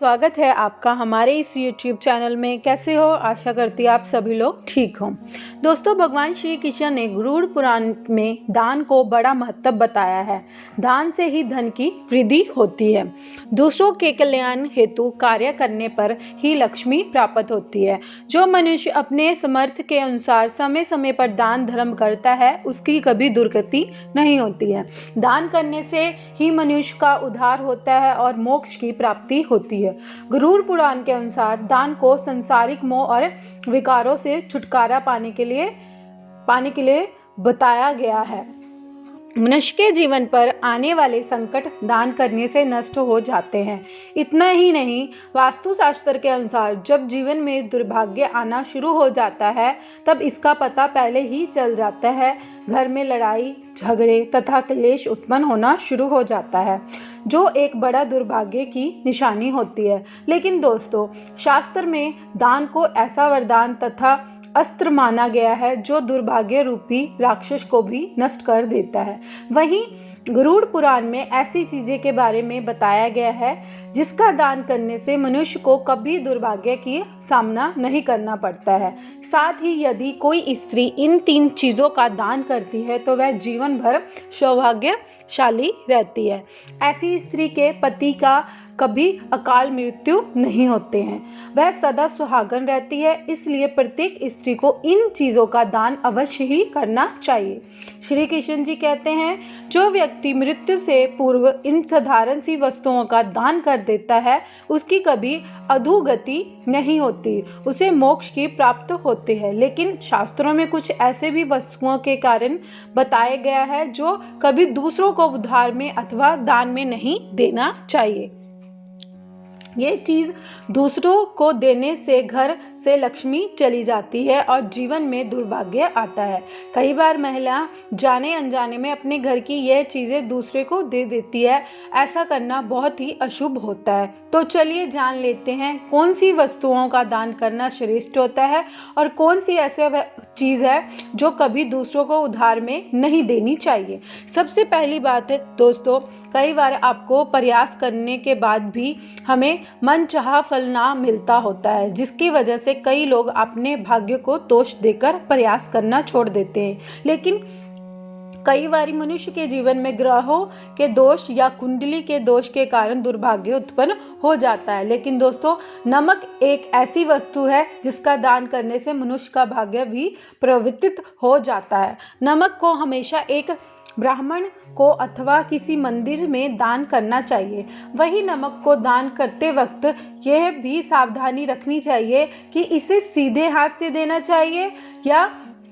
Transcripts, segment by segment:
स्वागत है आपका हमारे इस YouTube चैनल में। कैसे हो? आशा करती आप सभी लोग ठीक हों। दोस्तों, भगवान श्री कृष्ण ने गरुड़ पुराण में दान को बड़ा महत्व बताया है। दान से ही धन की वृद्धि होती है। दूसरों के कल्याण हेतु कार्य करने पर ही लक्ष्मी प्राप्त होती है। जो मनुष्य अपने समर्थ के अनुसार समय समय पर दान धर्म करता है, उसकी कभी दुर्गति नहीं होती है। दान करने से ही मनुष्य का उद्धार होता है और मोक्ष की प्राप्ति होती है। गरुड़ पुराण के अनुसार दान को सांसारिक मोह और विकारों से छुटकारा पाने के लिए बताया गया है। मनुष्य के जीवन पर आने वाले संकट दान करने से नष्ट हो जाते हैं। इतना ही नहीं, वास्तुशास्त्र के अनुसार जब जीवन में दुर्भाग्य आना शुरू हो जाता है, तब इसका पता पहले ही चल जाता है। घर में लड़ाई झगड़े तथा क्लेश उत्पन्न होना शुरू हो जाता है, जो एक बड़ा दुर्भाग्य की निशानी होती है। लेकिन दोस्तों, शास्त्र में दान को ऐसा वरदान तथा अस्त्र माना गया है जो दुर्भाग्य रूपी राक्षस को भी नष्ट कर देता है। वहीं गरुड़ पुराण में ऐसी चीजें के बारे में बताया गया है जिसका दान करने से मनुष्य को कभी दुर्भाग्य की सामना नहीं करना पड़ता है। साथ ही यदि कोई स्त्री इन 3 चीजों का दान करती है तो वह जीवन भर सौभाग्यशाली रहती है। ऐसी स्त्री के पति का कभी अकाल मृत्यु नहीं होते हैं, वह सदा सुहागन रहती है। इसलिए प्रत्येक स्त्री को इन चीज़ों का दान अवश्य ही करना चाहिए। श्री कृष्ण जी कहते हैं, जो व्यक्ति मृत्यु से पूर्व इन साधारण सी वस्तुओं का दान कर देता है, उसकी कभी अधोगति नहीं होती, उसे मोक्ष की प्राप्त होती है। लेकिन शास्त्रों में कुछ ऐसे भी वस्तुओं के कारण बताया गया है जो कभी दूसरों को उधार में अथवा दान में नहीं देना चाहिए। ये चीज़ दूसरों को देने से घर से लक्ष्मी चली जाती है और जीवन में दुर्भाग्य आता है। कई बार महिला जाने अनजाने में अपने घर की यह चीज़ें दूसरे को दे देती है। ऐसा करना बहुत ही अशुभ होता है। तो चलिए जान लेते हैं कौन सी वस्तुओं का दान करना श्रेष्ठ होता है और कौन सी ऐसी चीज़ है जो कभी दूसरों को उधार में नहीं देनी चाहिए। सबसे पहली बात है दोस्तों, कई बार आपको प्रयास करने के बाद भी हमें मनचाहा फल ना मिलता होता है, जिसकी वजह से कई लोग अपने भाग्य को दोष देकर प्रयास करना छोड़ देते हैं। लेकिन कई बार मनुष्य के जीवन में ग्रहों के दोष या कुंडली के दोष के कारण दुर्भाग्य उत्पन्न हो जाता है। लेकिन दोस्तों, नमक एक ऐसी वस्तु है जिसका दान करने से मनुष्य का भाग्य भी परिवर्तित हो जाता है। नमक को हमेशा एक ब्राह्मण को अथवा किसी मंदिर में दान करना चाहिए। वही नमक को दान करते वक्त यह भी सावधानी रखनी चाहिए कि इसे सीधे हाथ से देना चाहिए या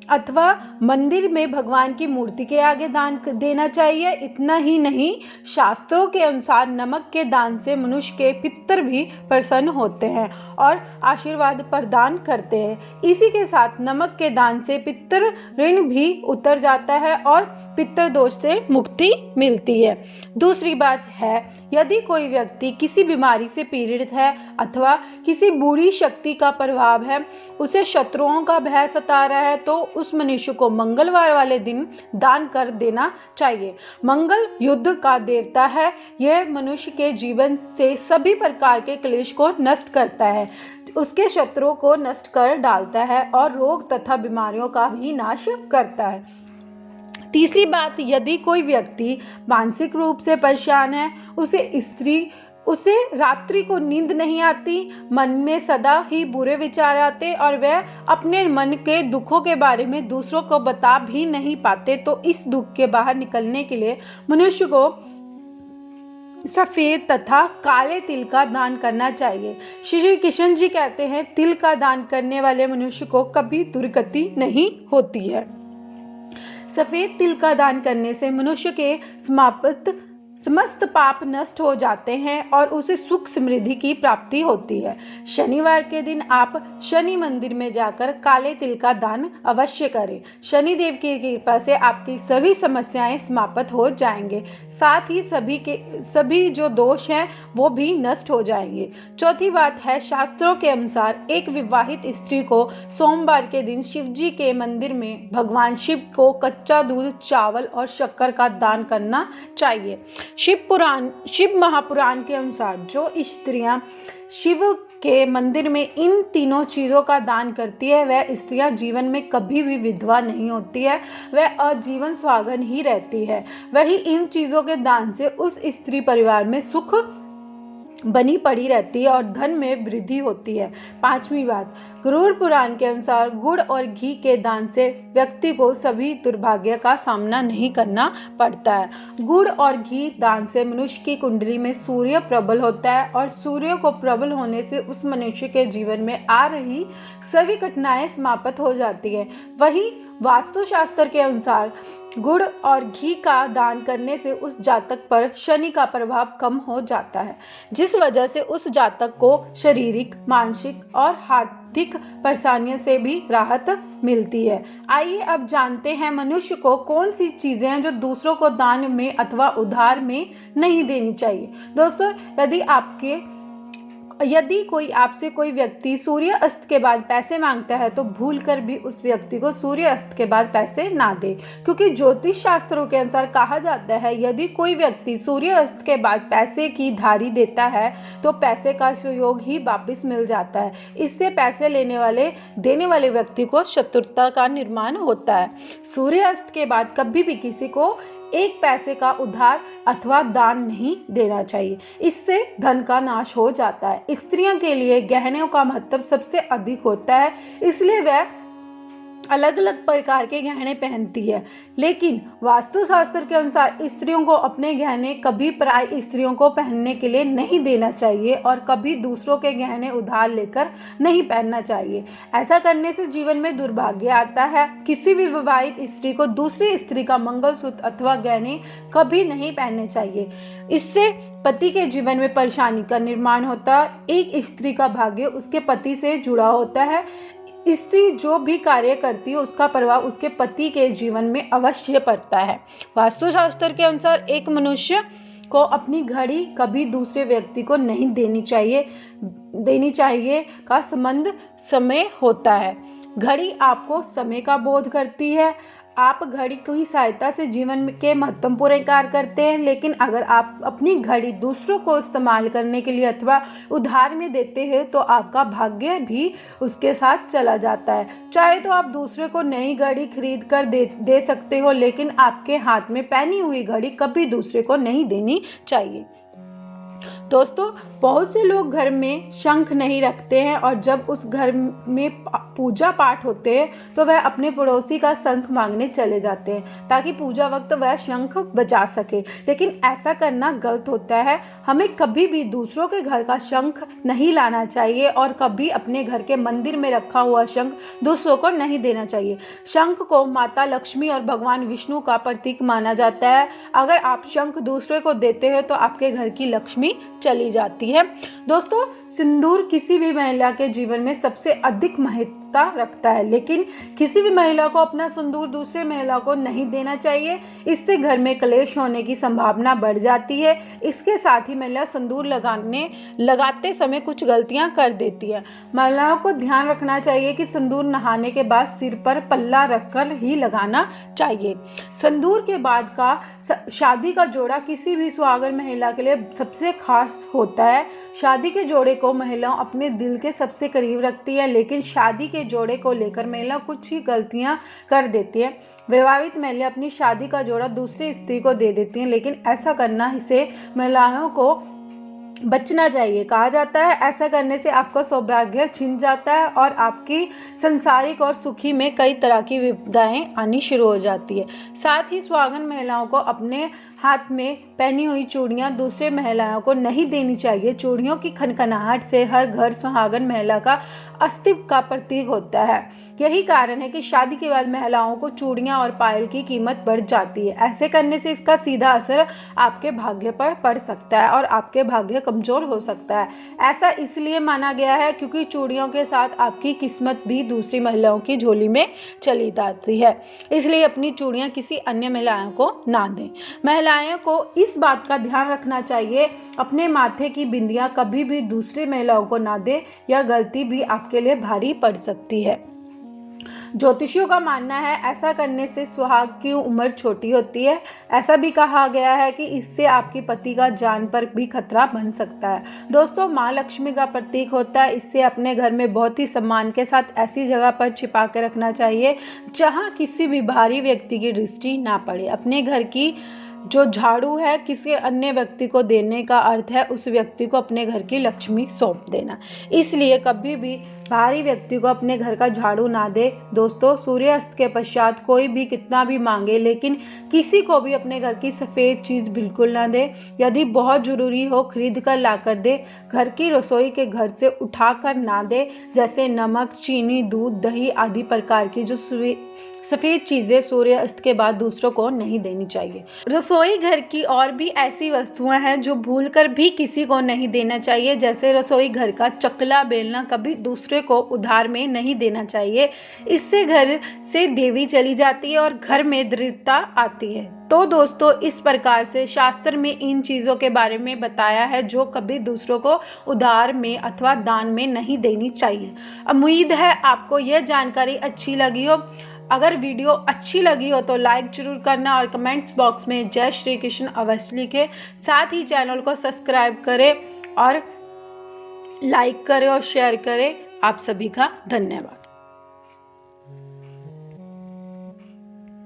अथवा मंदिर में भगवान की मूर्ति के आगे दान देना चाहिए। इतना ही नहीं, शास्त्रों के अनुसार नमक के दान से मनुष्य के पितर भी प्रसन्न होते हैं और आशीर्वाद प्रदान करते हैं। इसी के साथ नमक के दान से पितर ऋण भी उतर जाता है और पितर दोष से मुक्ति मिलती है। दूसरी बात है, यदि कोई व्यक्ति किसी बीमारी से पीड़ित है अथवा किसी बुरी शक्ति का प्रभाव है, उसे शत्रुओं का भय सता रहा है, तो उस मनुष्य को मंगलवार वाले दिन दान कर देना चाहिए। मंगल युद्ध का देवता है। यह मनुष्य के जीवन से सभी प्रकार के क्लेश को नष्ट करता है, उसके शत्रुओं को नष्ट कर डालता है और रोग तथा बीमारियों का भी नाश करता है। तीसरी बात, यदि कोई व्यक्ति मानसिक रूप से परेशान है, उसे रात्रि को नींद नहीं आती, मन में सदा ही बुरे विचार आते और वह अपने मन के दुखों के बारे में दूसरों को बता भी नहीं पाते, तो इस दुख के बाहर निकलने के लिए मनुष्य को सफ़ेद तथा काले तिल का दान करना चाहिए। श्री कृष्ण जी कहते हैं, तिल का दान करने वाले मनुष्य को कभी दुर्गति नहीं होती है। सफ़ेद तिल का दान करने से मनुष्य के समस्त पाप नष्ट हो जाते हैं और उसे सुख समृद्धि की प्राप्ति होती है। शनिवार के दिन आप शनि मंदिर में जाकर काले तिल का दान अवश्य करें। शनिदेव की कृपा से आपकी सभी समस्याएं समाप्त हो जाएंगे, साथ ही सभी जो दोष हैं वो भी नष्ट हो जाएंगे। चौथी बात है, शास्त्रों के अनुसार एक विवाहित स्त्री को सोमवार के दिन शिव जी के मंदिर में भगवान शिव को कच्चा दूध, चावल और शक्कर का दान करना चाहिए। शिव महापुराण के अनुसार जो स्त्रियां शिव के मंदिर में इन तीनों चीज़ों का दान करती है वह स्त्रियां जीवन में कभी भी विधवा नहीं होती है, वह आजीवन सुहागन ही रहती है। वही इन चीज़ों के दान से उस स्त्री परिवार में सुख बनी पड़ी रहती है और धन में वृद्धि होती है। पांचवी बात, गरुड़ पुराण के अनुसार गुड़ और घी के दान से व्यक्ति को सभी दुर्भाग्य का सामना नहीं करना पड़ता है। गुड़ और घी दान से मनुष्य की कुंडली में सूर्य प्रबल होता है और सूर्य को प्रबल होने से उस मनुष्य के जीवन में आ रही सभी कठिनाइयां समाप्त हो जाती है। वही वास्तुशास्त्र के अनुसार गुड़ और घी का दान करने से उस जातक पर शनि का प्रभाव कम हो जाता है, जिस वजह से उस जातक को शारीरिक, मानसिक और आर्थिक परेशानियों से भी राहत मिलती है। आइए अब जानते हैं मनुष्य को कौन सी चीजें हैं जो दूसरों को दान में अथवा उधार में नहीं देनी चाहिए। दोस्तों, यदि कोई आपसे कोई व्यक्ति सूर्य अस्त के बाद पैसे मांगता है तो भूलकर भी उस व्यक्ति को सूर्य अस्त के बाद पैसे ना दे, क्योंकि ज्योतिष शास्त्रों के अनुसार कहा जाता है यदि कोई व्यक्ति सूर्य अस्त के बाद पैसे की धारी देता है तो पैसे का सहयोग ही वापस मिल जाता है। इससे पैसे देने वाले व्यक्ति को शत्रुता का निर्माण होता है। सूर्य अस्त के बाद कभी भी किसी को एक पैसे का उधार अथवा दान नहीं देना चाहिए, इससे धन का नाश हो जाता है। स्त्रियों के लिए गहनों का महत्व सबसे अधिक होता है, इसलिए वह अलग अलग प्रकार के गहने पहनती है, लेकिन वास्तुशास्त्र के अनुसार स्त्रियों को अपने गहने कभी पराई स्त्रियों को पहनने के लिए नहीं देना चाहिए और कभी दूसरों के गहने उधार लेकर नहीं पहनना चाहिए। ऐसा करने से जीवन में दुर्भाग्य आता है। किसी भी विवाहित स्त्री को दूसरी स्त्री का मंगलसूत्र अथवा गहने कभी नहीं पहनने चाहिए, इससे पति के जीवन में परेशानी का निर्माण होता है। एक स्त्री का भाग्य उसके पति से जुड़ा होता है। स्त्री जो भी कार्य करती है उसका प्रभाव उसके पति के जीवन में अवश्य पड़ता है। वास्तुशास्त्र के अनुसार एक मनुष्य को अपनी घड़ी कभी दूसरे व्यक्ति को नहीं देनी चाहिए का संबंध समय होता है। घड़ी आपको समय का बोध करती है। आप घड़ी की सहायता से जीवन के महत्वपूर्ण कार्य करते हैं, लेकिन अगर आप अपनी घड़ी दूसरों को इस्तेमाल करने के लिए अथवा उधार में देते हैं तो आपका भाग्य भी उसके साथ चला जाता है। चाहे तो आप दूसरे को नई घड़ी खरीद कर दे सकते हो, लेकिन आपके हाथ में पहनी हुई घड़ी कभी दूसरे को नहीं देनी चाहिए। दोस्तों, बहुत से लोग घर में शंख नहीं रखते हैं और जब उस घर में पूजा पाठ होते हैं तो वह अपने पड़ोसी का शंख मांगने चले जाते हैं ताकि पूजा वक्त वह शंख बजा सके, लेकिन ऐसा करना गलत होता है। हमें कभी भी दूसरों के घर का शंख नहीं लाना चाहिए और कभी अपने घर के मंदिर में रखा हुआ शंख दूसरों को नहीं देना चाहिए। शंख को माता लक्ष्मी और भगवान विष्णु का प्रतीक माना जाता है। अगर आप शंख दूसरे को देते हैं तो आपके घर की लक्ष्मी चली जाती है। दोस्तों, सिंदूर किसी भी महिला के जीवन में सबसे अधिक महत्वता रखता है, लेकिन किसी भी महिला को अपना सिंदूर दूसरे महिला को नहीं देना चाहिए। इससे घर में क्लेश होने की संभावना बढ़ जाती है। इसके साथ ही महिला सिंदूर लगाते समय कुछ गलतियां कर देती है। महिलाओं को ध्यान रखना चाहिए कि सिंदूर नहाने के बाद सिर पर पल्ला रखकर ही लगाना चाहिए। सिंदूर के बाद का शादी का जोड़ा किसी भी सुहागन महिला के लिए सबसे खास होता है। शादी के जोड़े को महिलाएं अपने दिल के सबसे करीब रखती है, लेकिन शादी के जोड़े को लेकर महिला कुछ ही गलतियां कर देती है। विवाहित महिला अपनी शादी का जोड़ा दूसरी स्त्री को दे देती हैं, लेकिन ऐसा करना से महिलाओं को बचना चाहिए। कहा जाता है ऐसा करने से आपका सौभाग्य छिन जाता है और आपकी संसारिक और सुखी में कई तरह की विपदाएं आनी शुरू हो जाती है। साथ ही सुहागन महिलाओं को अपने हाथ में पहनी हुई चूड़ियां दूसरे महिलाओं को नहीं देनी चाहिए। चूड़ियों की खनखनाहट से हर घर सुहागन महिला का अस्तित्व का प्रतीक होता है। यही कारण है कि शादी के बाद महिलाओं को चूड़ियां और पायल की कीमत बढ़ जाती है। ऐसे करने से इसका सीधा असर आपके भाग्य पर पड़ सकता है और आपके भाग्य कमजोर हो सकता है। ऐसा इसलिए माना गया है क्योंकि चूड़ियों के साथ आपकी किस्मत भी दूसरी महिलाओं की झोली में चली जाती है। इसलिए अपनी चूड़ियां किसी अन्य महिलाओं को ना दें। महिलाओं को इस बात का ध्यान रखना चाहिए अपने माथे की बिंदियां कभी भी दूसरी महिलाओं को ना दें, यह गलती भी आपके लिए भारी पड़ सकती है। ज्योतिषियों का मानना है ऐसा करने से सुहाग की उम्र छोटी होती है। ऐसा भी कहा गया है कि इससे आपके पति का जान पर भी खतरा बन सकता है। दोस्तों, माँ लक्ष्मी का प्रतीक होता है, इससे अपने घर में बहुत ही सम्मान के साथ ऐसी जगह पर छिपा कर रखना चाहिए जहाँ किसी भी बाहरी व्यक्ति की दृष्टि ना पड़े। अपने घर की जो झाड़ू है किसी अन्य व्यक्ति को देने का अर्थ है उस व्यक्ति को अपने घर की लक्ष्मी सौंप देना। इसलिए कभी भी बाहरी व्यक्ति को अपने घर का झाड़ू ना दे। दोस्तों, सूर्यास्त के पश्चात कोई भी कितना भी मांगे लेकिन किसी को भी अपने घर की सफ़ेद चीज़ बिल्कुल ना दे। यदि बहुत ज़रूरी हो खरीद कर ला कर दे। घर की रसोई के घर से उठा कर ना दे, जैसे नमक, चीनी, दूध, दही आदि प्रकार की जो सफ़ेद चीज़ें सूर्यास्त के बाद दूसरों को नहीं देनी चाहिए। रसोई घर की और भी ऐसी वस्तुएं हैं जो भूलकर भी किसी को नहीं देना चाहिए, जैसे रसोई घर का चकला बेलना कभी दूसरे को उधार में नहीं देना चाहिए। इससे घर से देवी चली जाती है और घर में दरिद्रता आती है। तो दोस्तों, इस प्रकार से शास्त्र में इन चीज़ों के बारे में बताया है जो कभी दूसरों को उधार में अथवा दान में नहीं देनी चाहिए। उम्मीद है आपको यह जानकारी अच्छी लगी हो। अगर वीडियो अच्छी लगी हो तो लाइक जरूर करना और कमेंट्स बॉक्स में जय श्री कृष्ण अवश्य लिखें। साथ ही चैनल को सब्सक्राइब करें और लाइक करें और शेयर करें। आप सभी का धन्यवाद।